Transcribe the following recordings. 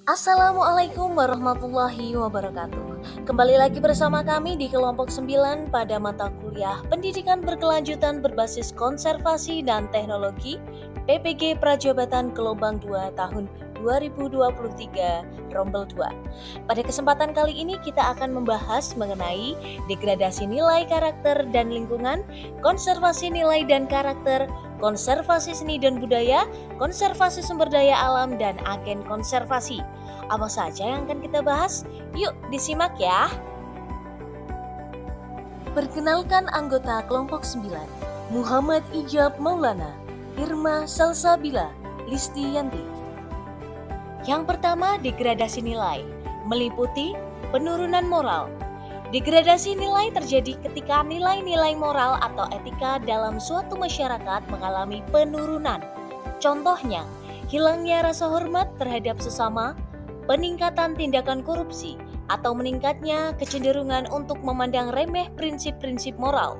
Assalamualaikum warahmatullahi wabarakatuh. Kembali lagi bersama kami di kelompok 9 pada mata kuliah Pendidikan Berkelanjutan Berbasis Konservasi dan Teknologi PPG Prajabatan Gelombang 2 tahun 2023 Rombel 2. Pada kesempatan kali ini kita akan membahas mengenai degradasi nilai karakter dan lingkungan, konservasi nilai dan karakter, konservasi seni dan budaya, konservasi sumber daya alam, dan agen konservasi. Apa saja yang akan kita bahas? Yuk disimak ya. Perkenalkan anggota kelompok 9, Muhammad Ijab Maulana, Irma Salsabila, Listi Yanti. Yang pertama, degradasi nilai, meliputi penurunan moral. Degradasi nilai terjadi ketika nilai-nilai moral atau etika dalam suatu masyarakat mengalami penurunan. Contohnya, hilangnya rasa hormat terhadap sesama, peningkatan tindakan korupsi, atau meningkatnya kecenderungan untuk memandang remeh prinsip-prinsip moral.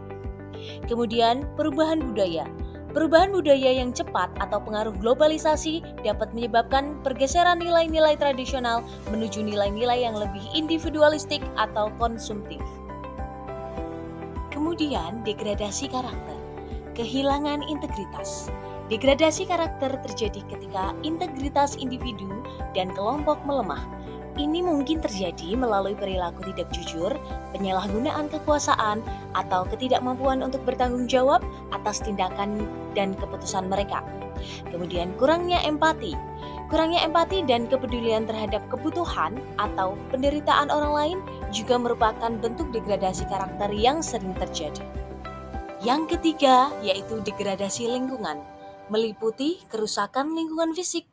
Kemudian, perubahan budaya. Perubahan budaya yang cepat atau pengaruh globalisasi dapat menyebabkan pergeseran nilai-nilai tradisional menuju nilai-nilai yang lebih individualistik atau konsumtif. Kemudian, degradasi karakter. Kehilangan integritas. Degradasi karakter terjadi ketika integritas individu dan kelompok melemah. Ini mungkin terjadi melalui perilaku tidak jujur, penyalahgunaan kekuasaan, atau ketidakmampuan untuk bertanggung jawab atas tindakan dan keputusan mereka. Kemudian kurangnya empati. Kurangnya empati dan kepedulian terhadap kebutuhan atau penderitaan orang lain juga merupakan bentuk degradasi karakter yang sering terjadi. Yang ketiga yaitu degradasi lingkungan, meliputi kerusakan lingkungan fisik.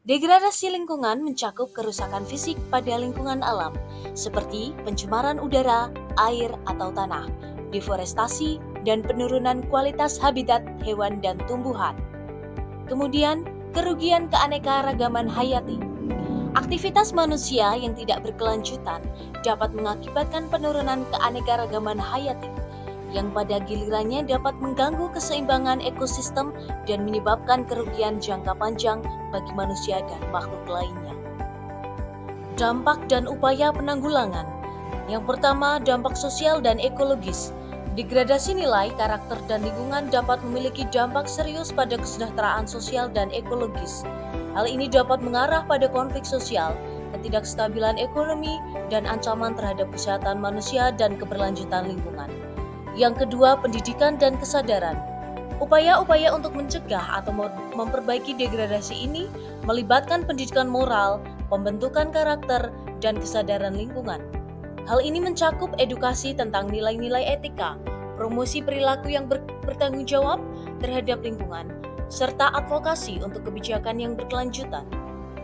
Degradasi lingkungan mencakup kerusakan fisik pada lingkungan alam, seperti pencemaran udara, air, atau tanah, deforestasi, dan penurunan kualitas habitat hewan dan tumbuhan. Kemudian, kerugian keanekaragaman hayati. Aktivitas manusia yang tidak berkelanjutan dapat mengakibatkan penurunan keanekaragaman hayati, yang pada gilirannya dapat mengganggu keseimbangan ekosistem dan menyebabkan kerugian jangka panjang bagi manusia dan makhluk lainnya. Dampak dan upaya penanggulangan. Yang pertama, dampak sosial dan ekologis. Degradasi nilai, karakter, dan lingkungan dapat memiliki dampak serius pada kesejahteraan sosial dan ekologis. Hal ini dapat mengarah pada konflik sosial, ketidakstabilan ekonomi, dan ancaman terhadap kesehatan manusia dan keberlanjutan lingkungan. Yang kedua, pendidikan dan kesadaran. Upaya-upaya untuk mencegah atau memperbaiki degradasi ini melibatkan pendidikan moral, pembentukan karakter, dan kesadaran lingkungan. Hal ini mencakup edukasi tentang nilai-nilai etika, promosi perilaku yang bertanggung jawab terhadap lingkungan, serta advokasi untuk kebijakan yang berkelanjutan.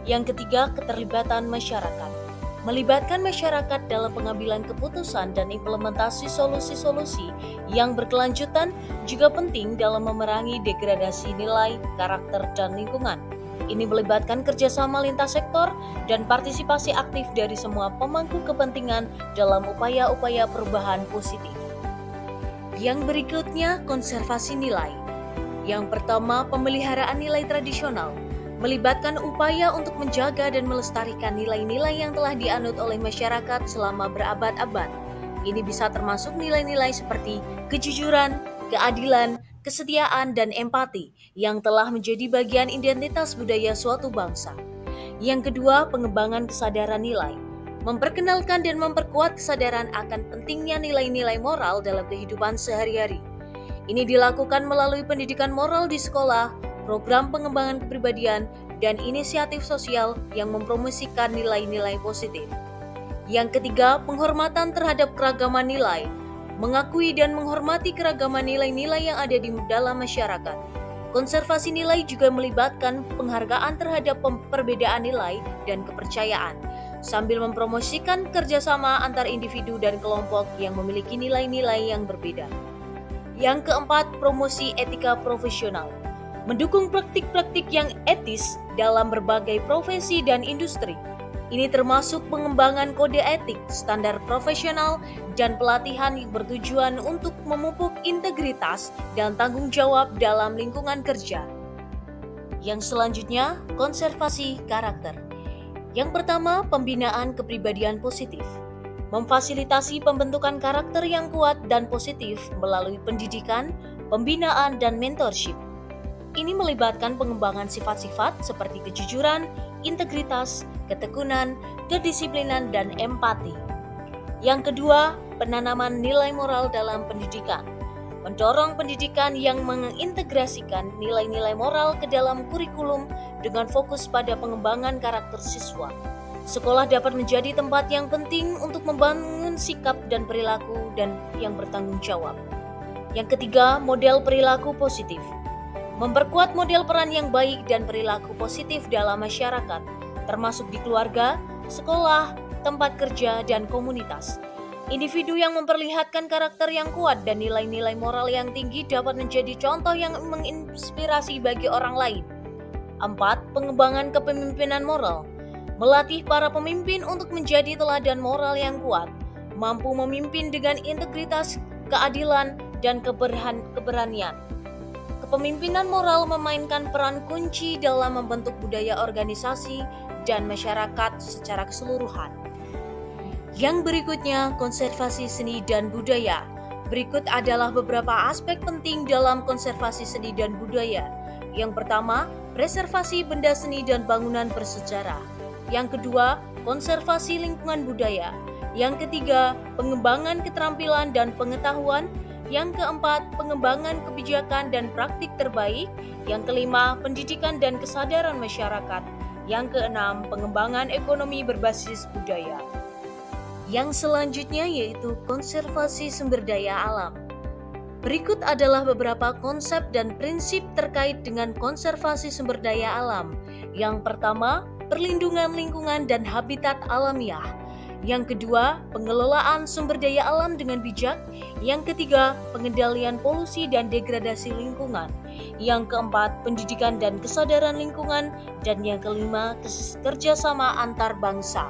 Yang ketiga, keterlibatan masyarakat. Melibatkan masyarakat dalam pengambilan keputusan dan implementasi solusi-solusi yang berkelanjutan juga penting dalam memerangi degradasi nilai, karakter, dan lingkungan. Ini melibatkan kerjasama lintas sektor dan partisipasi aktif dari semua pemangku kepentingan dalam upaya-upaya perubahan positif. Yang berikutnya, konservasi nilai. Yang pertama, pemeliharaan nilai tradisional. Melibatkan upaya untuk menjaga dan melestarikan nilai-nilai yang telah dianut oleh masyarakat selama berabad-abad. Ini bisa termasuk nilai-nilai seperti kejujuran, keadilan, kesetiaan, dan empati yang telah menjadi bagian identitas budaya suatu bangsa. Yang kedua, pengembangan kesadaran nilai. Memperkenalkan dan memperkuat kesadaran akan pentingnya nilai-nilai moral dalam kehidupan sehari-hari. Ini dilakukan melalui pendidikan moral di sekolah, program pengembangan kepribadian, dan inisiatif sosial yang mempromosikan nilai-nilai positif. Yang ketiga, penghormatan terhadap keragaman nilai. Mengakui dan menghormati keragaman nilai-nilai yang ada di dalam masyarakat. Konservasi nilai juga melibatkan penghargaan terhadap perbedaan nilai dan kepercayaan, sambil mempromosikan kerjasama antar individu dan kelompok yang memiliki nilai-nilai yang berbeda. Yang keempat, promosi etika profesional. Mendukung praktik-praktik yang etis dalam berbagai profesi dan industri. Ini termasuk pengembangan kode etik, standar profesional, dan pelatihan yang bertujuan untuk memupuk integritas dan tanggung jawab dalam lingkungan kerja. Yang selanjutnya, konservasi karakter. Yang pertama, pembinaan kepribadian positif. Memfasilitasi pembentukan karakter yang kuat dan positif melalui pendidikan, pembinaan, dan mentorship. Ini melibatkan pengembangan sifat-sifat seperti kejujuran, integritas, ketekunan, kedisiplinan, dan empati. Yang kedua, penanaman nilai moral dalam pendidikan. Mendorong pendidikan yang mengintegrasikan nilai-nilai moral ke dalam kurikulum dengan fokus pada pengembangan karakter siswa. Sekolah dapat menjadi tempat yang penting untuk membangun sikap dan perilaku dan yang bertanggung jawab. Yang ketiga, model perilaku positif. Memperkuat model peran yang baik dan perilaku positif dalam masyarakat, termasuk di keluarga, sekolah, tempat kerja, dan komunitas. Individu yang memperlihatkan karakter yang kuat dan nilai-nilai moral yang tinggi dapat menjadi contoh yang menginspirasi bagi orang lain. 4. Pengembangan kepemimpinan moral. Melatih para pemimpin untuk menjadi teladan moral yang kuat, mampu memimpin dengan integritas, keadilan, dan keberanian. Kepemimpinan moral memainkan peran kunci dalam membentuk budaya organisasi dan masyarakat secara keseluruhan. Yang berikutnya, konservasi seni dan budaya. Berikut adalah beberapa aspek penting dalam konservasi seni dan budaya. Yang pertama, preservasi benda seni dan bangunan bersejarah. Yang kedua, konservasi lingkungan budaya. Yang ketiga, pengembangan keterampilan dan pengetahuan. Yang keempat, pengembangan kebijakan dan praktik terbaik. Yang kelima, pendidikan dan kesadaran masyarakat. Yang keenam, pengembangan ekonomi berbasis budaya. Yang selanjutnya yaitu konservasi sumber daya alam. Berikut adalah beberapa konsep dan prinsip terkait dengan konservasi sumber daya alam. Yang pertama, perlindungan lingkungan dan habitat alamiah. Yang kedua, pengelolaan sumber daya alam dengan bijak. Yang ketiga, pengendalian polusi dan degradasi lingkungan. Yang keempat, pendidikan dan kesadaran lingkungan. Dan yang kelima, kerjasama antar bangsa.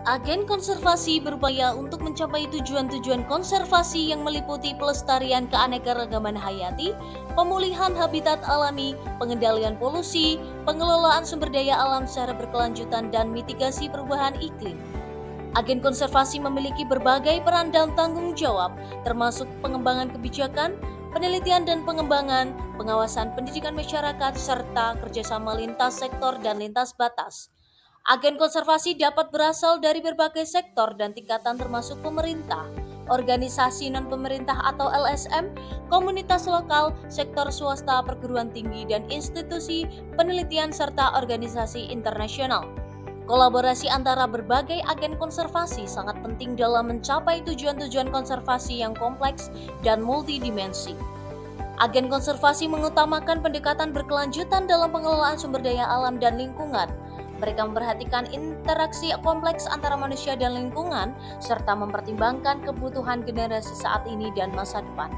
Agen konservasi berupaya untuk mencapai tujuan-tujuan konservasi yang meliputi pelestarian keanekaragaman hayati, pemulihan habitat alami, pengendalian polusi, pengelolaan sumber daya alam secara berkelanjutan, dan mitigasi perubahan iklim. Agen konservasi memiliki berbagai peran dan tanggung jawab, termasuk pengembangan kebijakan, penelitian dan pengembangan, pengawasan pendidikan masyarakat, serta kerjasama lintas sektor dan lintas batas. Agen konservasi dapat berasal dari berbagai sektor dan tingkatan termasuk pemerintah, organisasi non-pemerintah atau LSM, komunitas lokal, sektor swasta, perguruan tinggi, dan institusi penelitian serta organisasi internasional. Kolaborasi antara berbagai agen konservasi sangat penting dalam mencapai tujuan-tujuan konservasi yang kompleks dan multidimensi. Agen konservasi mengutamakan pendekatan berkelanjutan dalam pengelolaan sumber daya alam dan lingkungan. Mereka memperhatikan interaksi kompleks antara manusia dan lingkungan, serta mempertimbangkan kebutuhan generasi saat ini dan masa depan.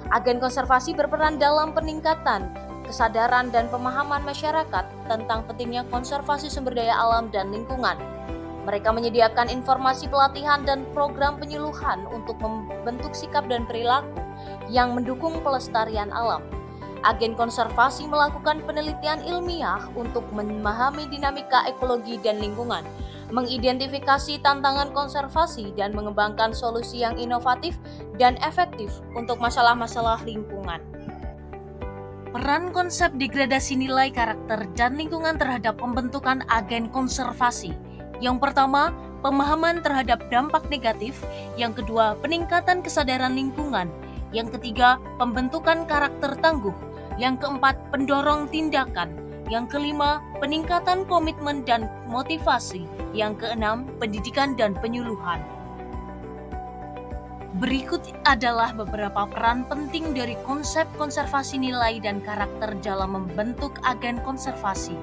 Agen konservasi berperan dalam peningkatan kesadaran dan pemahaman masyarakat tentang pentingnya konservasi sumber daya alam dan lingkungan. Mereka menyediakan informasi pelatihan dan program penyuluhan untuk membentuk sikap dan perilaku yang mendukung pelestarian alam. Agen konservasi melakukan penelitian ilmiah untuk memahami dinamika ekologi dan lingkungan, mengidentifikasi tantangan konservasi, dan mengembangkan solusi yang inovatif dan efektif untuk masalah-masalah lingkungan. Peran konsep degradasi nilai karakter dan lingkungan terhadap pembentukan agen konservasi. Yang pertama, pemahaman terhadap dampak negatif. Yang kedua, peningkatan kesadaran lingkungan. Yang ketiga, pembentukan karakter tangguh. Yang keempat, pendorong tindakan. Yang kelima, peningkatan komitmen dan motivasi. Yang keenam, pendidikan dan penyuluhan. Berikut adalah beberapa peran penting dari konsep konservasi nilai dan karakter dalam membentuk agen konservasi.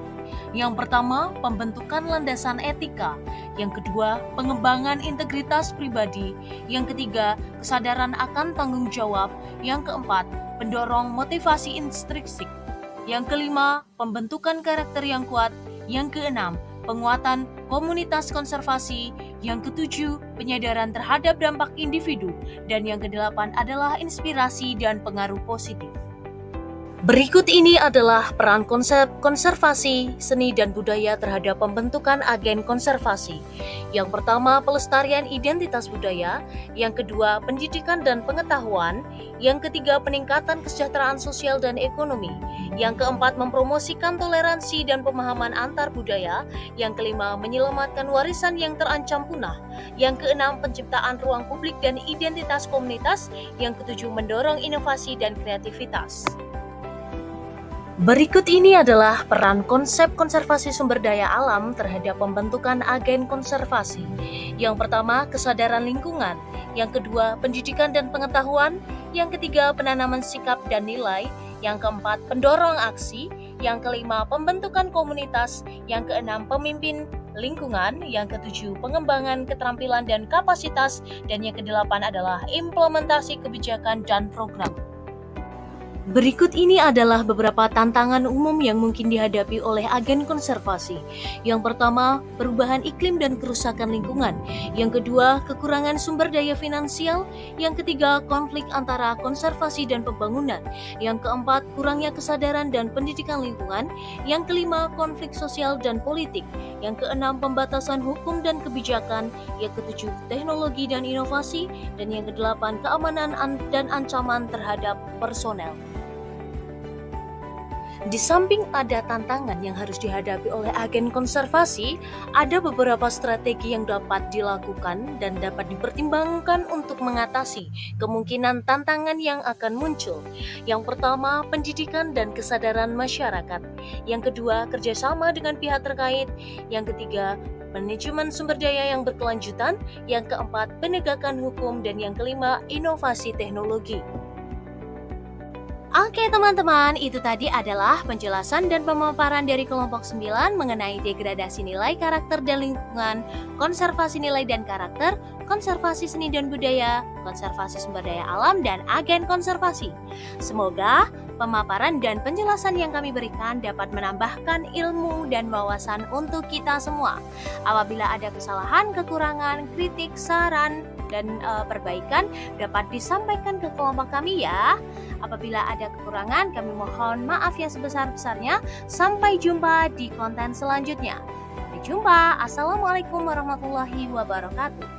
Yang pertama, pembentukan landasan etika. Yang kedua, pengembangan integritas pribadi. Yang ketiga, kesadaran akan tanggung jawab. Yang keempat, pendorong motivasi intrinsik. Yang kelima, pembentukan karakter yang kuat. Yang keenam, penguatan komunitas konservasi. Yang ketujuh, penyadaran terhadap dampak individu. Dan yang kedelapan adalah inspirasi dan pengaruh positif. Berikut ini adalah peran konsep konservasi seni dan budaya terhadap pembentukan agen konservasi. Yang pertama, pelestarian identitas budaya. Yang kedua, pendidikan dan pengetahuan. Yang ketiga, peningkatan kesejahteraan sosial dan ekonomi. Yang keempat, mempromosikan toleransi dan pemahaman antar budaya. Yang kelima, menyelamatkan warisan yang terancam punah. Yang keenam, penciptaan ruang publik dan identitas komunitas. Yang ketujuh, mendorong inovasi dan kreativitas. Berikut ini adalah peran konsep konservasi sumber daya alam terhadap pembentukan agen konservasi. Yang pertama, kesadaran lingkungan. Yang kedua, pendidikan dan pengetahuan. Yang ketiga, penanaman sikap dan nilai. Yang keempat, pendorong aksi. Yang kelima, pembentukan komunitas. Yang keenam, pemimpin lingkungan. Yang ketujuh, pengembangan keterampilan dan kapasitas. Dan yang kedelapan adalah implementasi kebijakan dan program. Berikut ini adalah beberapa tantangan umum yang mungkin dihadapi oleh agen konservasi. Yang pertama, perubahan iklim dan kerusakan lingkungan. Yang kedua, kekurangan sumber daya finansial. Yang ketiga, konflik antara konservasi dan pembangunan. Yang keempat, kurangnya kesadaran dan pendidikan lingkungan. Yang kelima, konflik sosial dan politik. Yang keenam, pembatasan hukum dan kebijakan. Yang ketujuh, teknologi dan inovasi. Dan yang kedelapan, keamanan dan ancaman terhadap personel. Di samping ada tantangan yang harus dihadapi oleh agen konservasi, ada beberapa strategi yang dapat dilakukan dan dapat dipertimbangkan untuk mengatasi kemungkinan tantangan yang akan muncul. Yang pertama, pendidikan dan kesadaran masyarakat. Yang kedua, kerjasama dengan pihak terkait. Yang ketiga, manajemen sumber daya yang berkelanjutan. Yang keempat, penegakan hukum. Dan yang kelima, inovasi teknologi. Oke teman-teman, itu tadi adalah penjelasan dan pemaparan dari kelompok 9 mengenai degradasi nilai karakter dan lingkungan, konservasi nilai dan karakter, konservasi seni dan budaya, konservasi sumber daya alam, dan agen konservasi. Semoga pemaparan dan penjelasan yang kami berikan dapat menambahkan ilmu dan wawasan untuk kita semua. Apabila ada kesalahan, kekurangan, kritik, saran, dan perbaikan dapat disampaikan ke kelompok kami ya. Apabila ada kekurangan, kami mohon maaf yang sebesar-besarnya. Sampai jumpa di konten selanjutnya. Sampai jumpa. Assalamualaikum warahmatullahi wabarakatuh.